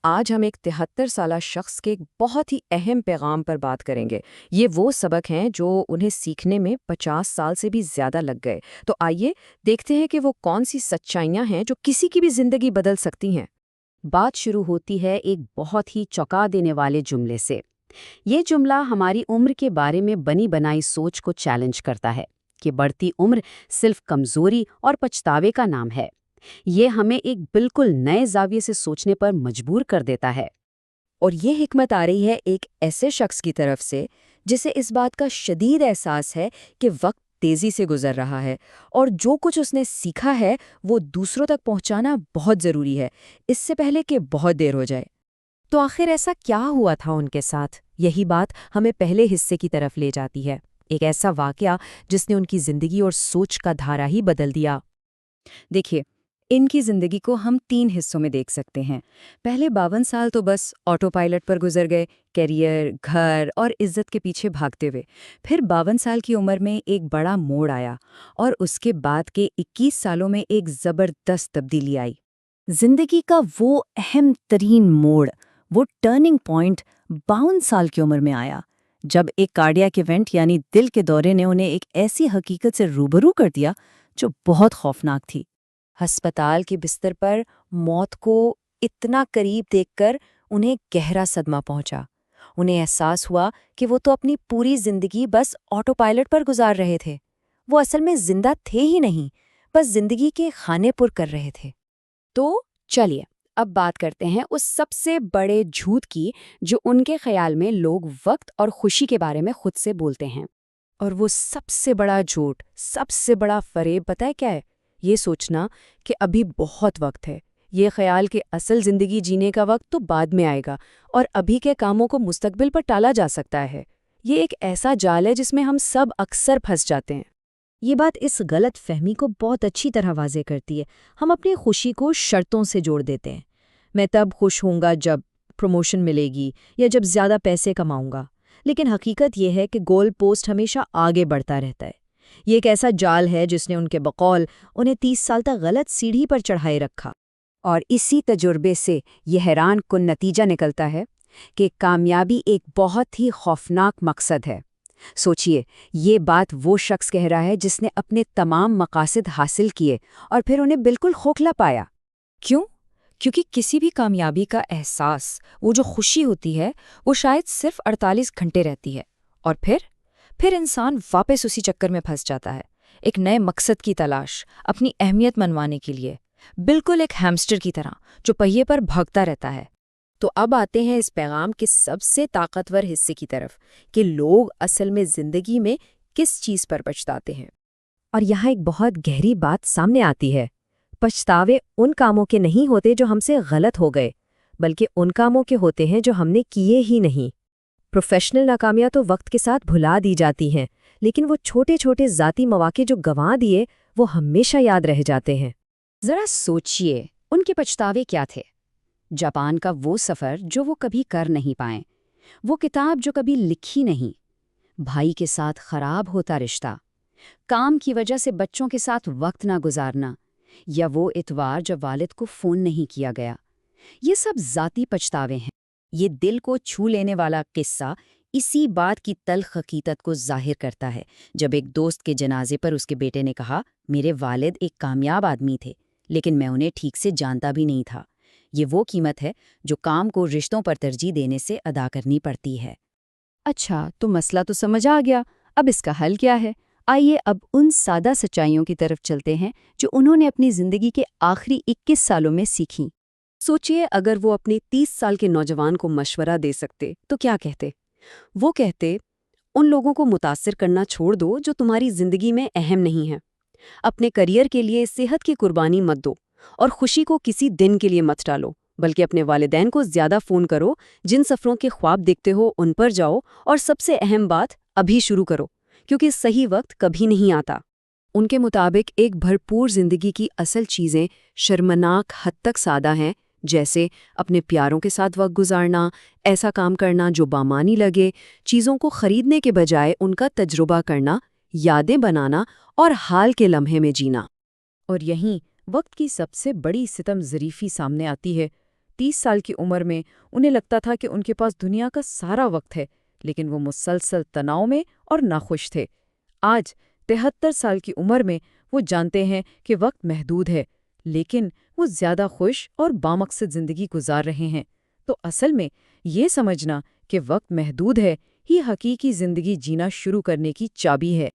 آج ہم ایک 73 سالہ شخص کے ایک بہت ہی اہم پیغام پر بات کریں گے۔ یہ وہ سبق ہیں جو انہیں سیکھنے میں 50 سال سے بھی زیادہ لگ گئے۔ تو آئیے دیکھتے ہیں کہ وہ کون سی سچائیاں ہیں جو کسی کی بھی زندگی بدل سکتی ہیں۔ بات شروع ہوتی ہے ایک بہت ہی چونکا دینے والے جملے سے۔ یہ جملہ ہماری عمر کے بارے میں بنی بنائی سوچ کو چیلنج کرتا ہے کہ بڑھتی عمر صرف کمزوری اور پچھتاوے کا نام ہے۔ یہ ہمیں ایک بالکل نئے زاویے سے سوچنے پر مجبور کر دیتا ہے۔ اور یہ حکمت آ رہی ہے ایک ایسے شخص کی طرف سے جسے اس بات کا شدید احساس ہے کہ وقت تیزی سے گزر رہا ہے اور جو کچھ اس نے سیکھا ہے وہ دوسروں تک پہنچانا بہت ضروری ہے، اس سے پہلے کہ بہت دیر ہو جائے۔ تو آخر ایسا کیا ہوا تھا ان کے ساتھ؟ یہی بات ہمیں پہلے حصے کی طرف لے جاتی ہے، ایک ایسا واقعہ جس نے ان کی زندگی اور سوچ کا دھارا ہی بدل دیا۔ دیکھیے، ان کی زندگی کو ہم 3 حصوں میں دیکھ سکتے ہیں۔ پہلے 52 سال تو بس آٹو پائلٹ پر گزر گئے، کیریئر، گھر اور عزت کے پیچھے بھاگتے ہوئے۔ پھر 52 سال کی عمر میں ایک بڑا موڑ آیا اور اس کے بعد کے 21 سالوں میں ایک زبردست تبدیلی آئی۔ زندگی کا وہ اہم ترین موڑ، وہ ٹرننگ پوائنٹ 52 سال کی عمر میں آیا، جب ایک کارڈیاک ایونٹ یعنی دل کے دورے نے انہیں ایک ایسی حقیقت سے روبرو کر دیا جو بہت خوفناک تھی۔ ہسپتال کے بستر پر موت کو اتنا قریب دیکھ کر انہیں گہرا صدمہ پہنچا۔ انہیں احساس ہوا کہ وہ تو اپنی پوری زندگی بس آٹو پائلٹ پر گزار رہے تھے۔ وہ اصل میں زندہ تھے ہی نہیں، بس زندگی کے خانے پر کر رہے تھے۔ تو چلیے اب بات کرتے ہیں اس سب سے بڑے جھوٹ کی جو ان کے خیال میں لوگ وقت اور خوشی کے بارے میں خود سے بولتے ہیں۔ اور وہ سب سے بڑا جھوٹ، سب سے بڑا فریب پتہ ہے کیا ہے؟ یہ سوچنا کہ ابھی بہت وقت ہے، یہ خیال کہ اصل زندگی جینے کا وقت تو بعد میں آئے گا اور ابھی کے کاموں کو مستقبل پر ٹالا جا سکتا ہے۔ یہ ایک ایسا جال ہے جس میں ہم سب اکثر پھنس جاتے ہیں۔ یہ بات اس غلط فہمی کو بہت اچھی طرح واضح کرتی ہے۔ ہم اپنی خوشی کو شرطوں سے جوڑ دیتے ہیں۔ میں تب خوش ہوں گا جب پروموشن ملے گی یا جب زیادہ پیسے کماؤں گا، لیکن حقیقت یہ ہے کہ گول پوسٹ ہمیشہ آگے بڑھتا رہتا ہے۔ یہ ایک ایسا جال ہے جس نے ان کے بقول انہیں 30 سال تک غلط سیڑھی پر چڑھائے رکھا۔ اور اسی تجربے سے یہ حیران کن نتیجہ نکلتا ہے کہ کامیابی ایک بہت ہی خوفناک مقصد ہے۔ سوچئے، یہ بات وہ شخص کہہ رہا ہے جس نے اپنے تمام مقاصد حاصل کیے اور پھر انہیں بالکل کھوکھلا پایا۔ کیوں؟ کیونکہ کسی بھی کامیابی کا احساس، وہ جو خوشی ہوتی ہے، وہ شاید صرف 48 گھنٹے رہتی ہے اور پھر انسان واپس اسی چکر میں پھنس جاتا ہے، ایک نئے مقصد کی تلاش، اپنی اہمیت منوانے کے لیے، بالکل ایک ہیمسٹر کی طرح جو پہیے پر بھاگتا رہتا ہے۔ تو اب آتے ہیں اس پیغام کے سب سے طاقتور حصے کی طرف کہ لوگ اصل میں زندگی میں کس چیز پر پچھتاتے ہیں۔ اور یہاں ایک بہت گہری بات سامنے آتی ہے۔ پچھتاوے ان کاموں کے نہیں ہوتے جو ہم سے غلط ہو گئے، بلکہ ان کاموں کے ہوتے ہیں جو ہم نے کیے ہی نہیں۔ پروفیشنل ناکامیاں تو وقت کے ساتھ بھلا دی جاتی ہیں، لیکن وہ چھوٹے چھوٹے ذاتی مواقع جو گنوا دیے وہ ہمیشہ یاد رہ جاتے ہیں۔ ذرا سوچئے، ان کے پچھتاوے کیا تھے؟ جاپان کا وہ سفر جو وہ کبھی کر نہیں پائیں، وہ کتاب جو کبھی لکھی نہیں، بھائی کے ساتھ خراب ہوتا رشتہ، کام کی وجہ سے بچوں کے ساتھ وقت نہ گزارنا، یا وہ اتوار جب والد کو فون نہیں کیا گیا۔ یہ سب ذاتی پچھتاوے ہیں۔ یہ دل کو چھو لینے والا قصہ اسی بات کی تلخ حقیقت کو ظاہر کرتا ہے جب ایک دوست کے جنازے پر اس کے بیٹے نے کہا، میرے والد ایک کامیاب آدمی تھے لیکن میں انہیں ٹھیک سے جانتا بھی نہیں تھا۔ یہ وہ قیمت ہے جو کام کو رشتوں پر ترجیح دینے سے ادا کرنی پڑتی ہے۔ اچھا، تو مسئلہ تو سمجھ آ گیا، اب اس کا حل کیا ہے؟ آئیے اب ان سادہ سچائیوں کی طرف چلتے ہیں جو انہوں نے اپنی زندگی کے آخری 21 سالوں میں سیکھیں۔ سوچئے، اگر وہ اپنے 30 سال کے نوجوان کو مشورہ دے سکتے تو کیا کہتے؟ وہ کہتے، ان لوگوں کو متاثر کرنا چھوڑ دو جو تمہاری زندگی میں اہم نہیں ہیں۔ اپنے کریئر کے لیے صحت کی قربانی مت دو اور خوشی کو کسی دن کے لیے مت ڈالو، بلکہ اپنے والدین کو زیادہ فون کرو، جن سفروں کے خواب دیکھتے ہو ان پر جاؤ، اور سب سے اہم بات، ابھی شروع کرو، کیونکہ صحیح وقت کبھی نہیں آتا۔ ان کے مطابق ایک بھرپور زندگی کی اصل چیزیں شرمناک حد تک سادہ ہیں، جیسے اپنے پیاروں کے ساتھ وقت گزارنا، ایسا کام کرنا جو بامانی لگے، چیزوں کو خریدنے کے بجائے ان کا تجربہ کرنا، یادیں بنانا اور حال کے لمحے میں جینا۔ اور یہیں وقت کی سب سے بڑی ستم ظریفی سامنے آتی ہے۔ 30 سال کی عمر میں انہیں لگتا تھا کہ ان کے پاس دنیا کا سارا وقت ہے، لیکن وہ مسلسل تناؤ میں اور ناخوش تھے۔ آج 73 سال کی عمر میں وہ جانتے ہیں کہ وقت محدود ہے، لیکن وہ زیادہ خوش اور بامقصد زندگی گزار رہے ہیں۔ تو اصل میں یہ سمجھنا کہ وقت محدود ہے ہی حقیقی زندگی جینا شروع کرنے کی چابی ہے۔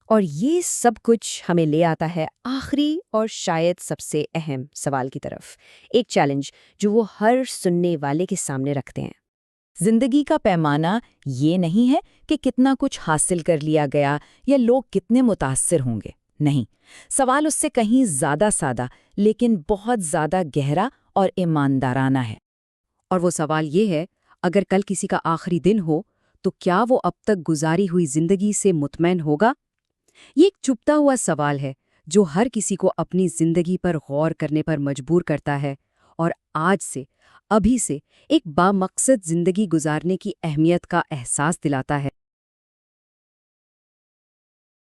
اور یہ سب کچھ ہمیں لے آتا ہے آخری اور شاید سب سے اہم سوال کی طرف، ایک چیلنج جو وہ ہر سننے والے کے سامنے رکھتے ہیں۔ زندگی کا پیمانہ یہ نہیں ہے کہ کتنا کچھ حاصل کر لیا گیا یا لوگ کتنے متاثر ہوں گے، نہیں، سوال اس سے کہیں زیادہ سادہ لیکن بہت زیادہ گہرا اور ایماندارانہ ہے۔ اور وہ سوال یہ ہے، اگر کل کسی کا آخری دن ہو تو کیا وہ اب تک گزاری ہوئی زندگی سے مطمئن ہوگا؟ یہ ایک چھپتا ہوا سوال ہے جو ہر کسی کو اپنی زندگی پر غور کرنے پر مجبور کرتا ہے اور آج سے، ابھی سے ایک بامقصد زندگی گزارنے کی اہمیت کا احساس دلاتا ہے۔